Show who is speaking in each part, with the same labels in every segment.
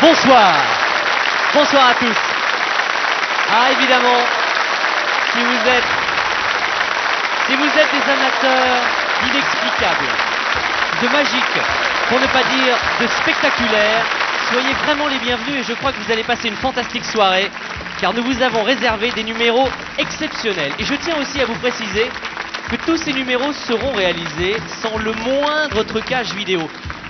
Speaker 1: Bonsoir. Bonsoir à tous. Ah, évidemment, si vous êtes des amateurs d'inexplicables, de magique, pour ne pas dire de spectaculaire, soyez vraiment les bienvenus et je crois que vous allez passer une fantastique soirée car nous vous avons réservé des numéros exceptionnels. Et je tiens aussi à vous préciser que tous ces numéros seront réalisés sans le moindre trucage vidéo.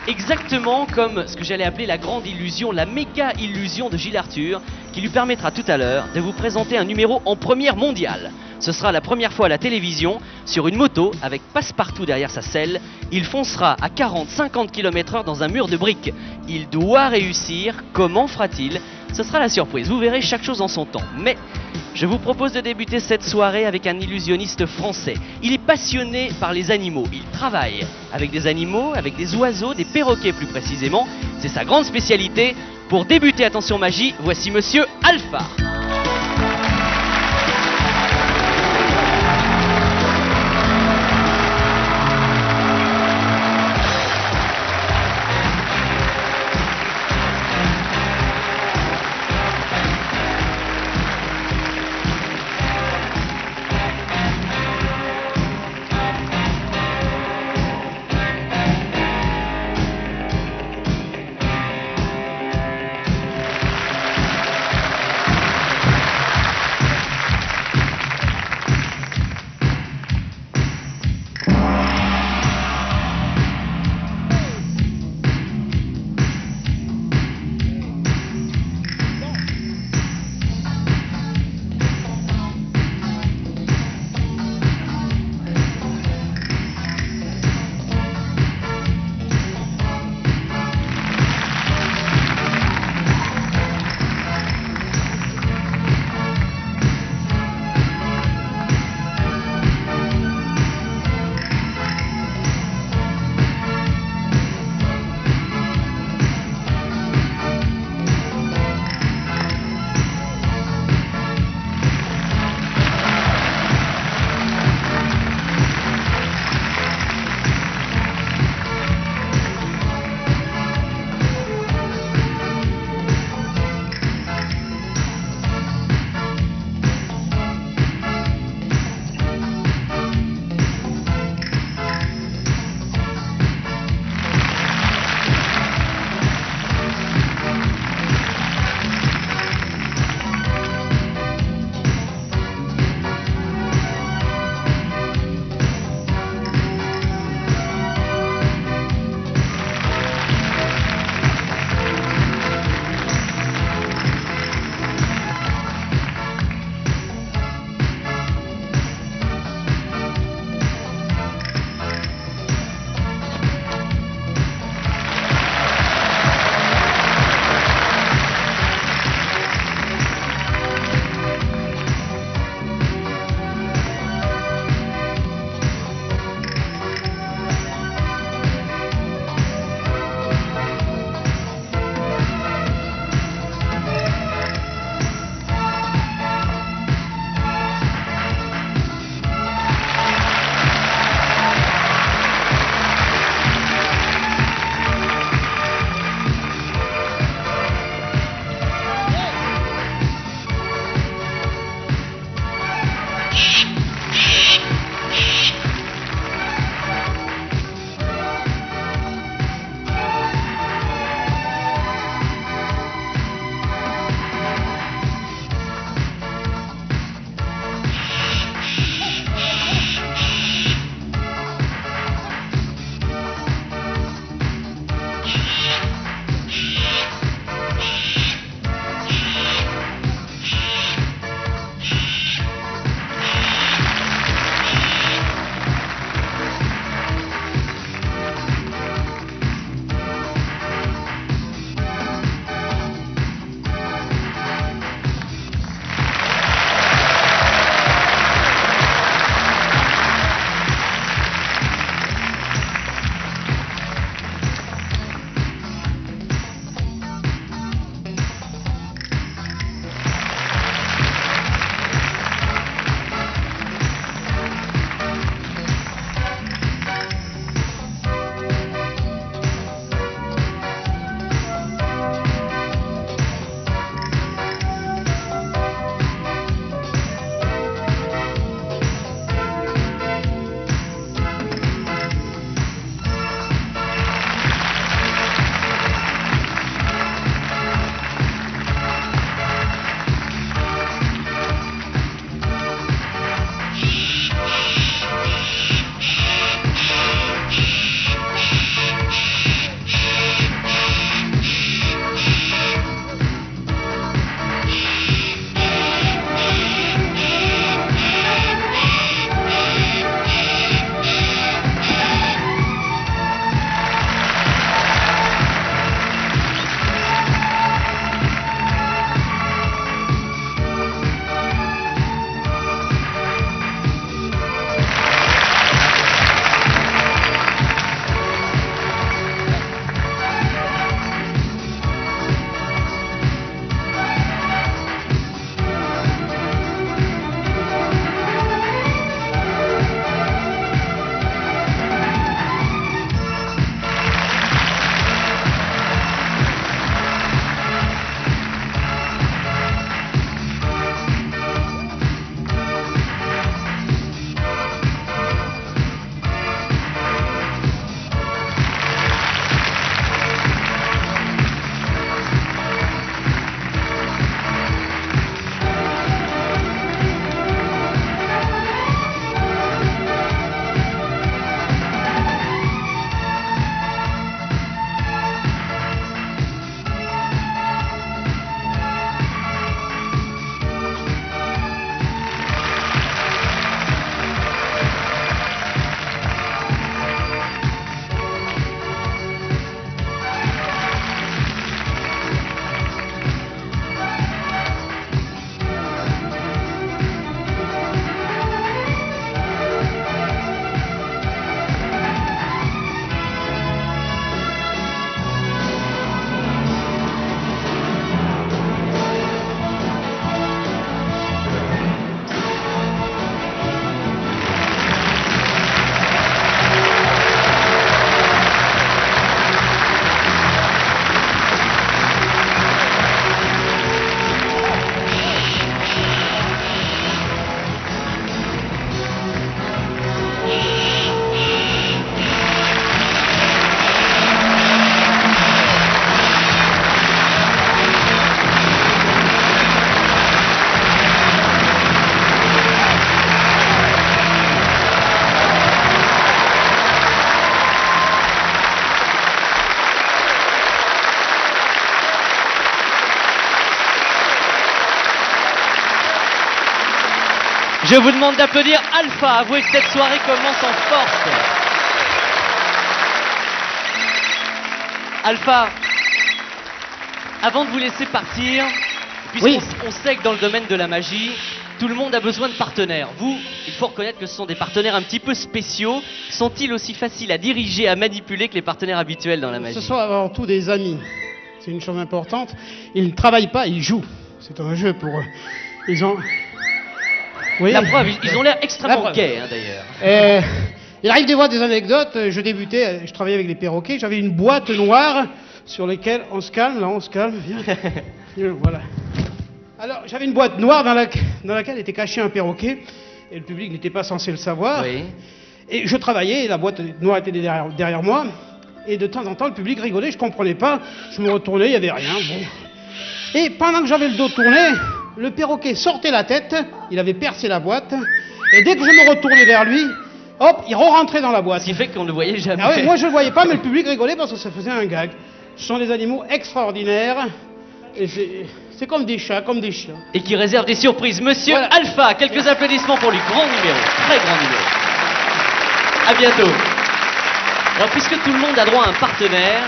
Speaker 1: Exactement comme ce que j'allais appeler la grande illusion, la méga illusion de Gilles Arthur, qui lui permettra tout à l'heure de vous présenter un numéro en première mondiale. Ce sera la première fois à la télévision, sur une moto, avec Passepartout derrière sa selle. Il foncera à 40-50 km/h dans un mur de briques. Il doit réussir. Comment fera-t-il? Ce sera la surprise. Vous verrez chaque chose en son temps. Mais je vous propose de débuter cette soirée avec un illusionniste français. Il est passionné par les animaux. Il travaille avec des animaux, avec des oiseaux, des perroquets plus précisément. C'est sa grande spécialité. Pour débuter, attention magie, voici Monsieur Alpha. Je vous demande d'applaudir Alpha. Avouez que cette soirée commence en force. Alpha, avant de vous laisser partir, puisqu'on
Speaker 2: Oui.
Speaker 1: on sait que dans le domaine de la magie, tout le monde a besoin de partenaires. Vous, il faut reconnaître que ce sont des partenaires un petit peu spéciaux. Sont-ils aussi faciles à diriger, à manipuler que les partenaires habituels dans la magie?
Speaker 2: Ce sont avant tout des amis. C'est une chose importante. Ils ne travaillent pas, ils jouent. C'est un jeu pour eux. Ils ont... Oui.
Speaker 1: La preuve, ils ont l'air
Speaker 2: La
Speaker 1: extrêmement
Speaker 2: preuve.
Speaker 1: gais, hein, d'ailleurs.
Speaker 2: Il arrive de voir des anecdotes. Je débutais, je travaillais avec les perroquets. J'avais une boîte noire sur laquelle on se calme. Là, on se calme. Viens. Viens, voilà. Alors, j'avais une boîte noire dans laquelle était caché un perroquet. Et le public n'était pas censé le savoir.
Speaker 1: Oui.
Speaker 2: Et je travaillais, et la boîte noire était derrière moi. Et de temps en temps, le public rigolait, je comprenais pas. Je me retournais, il n'y avait rien. Bon. Et pendant que j'avais le dos tourné, le perroquet sortait la tête, il avait percé la boîte. Et dès que je me retournais vers lui, hop, il re-rentrait dans la boîte.
Speaker 1: Ce qui fait qu'on ne le voyait jamais.
Speaker 2: Ah ouais, moi je le voyais pas, mais le public rigolait parce que ça faisait un gag. Ce sont des animaux extraordinaires. Et c'est comme des chats, comme des chiens.
Speaker 1: Et qui réserve des surprises. Monsieur
Speaker 2: Voilà.
Speaker 1: Alpha, quelques applaudissements pour lui. Grand numéro, très grand numéro. À bientôt. Alors, puisque tout le monde a droit à un partenaire,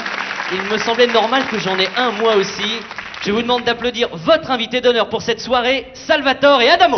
Speaker 1: il me semblait normal que j'en ai un moi aussi. Je vous demande d'applaudir votre invité d'honneur pour cette soirée, Salvatore et Adamo.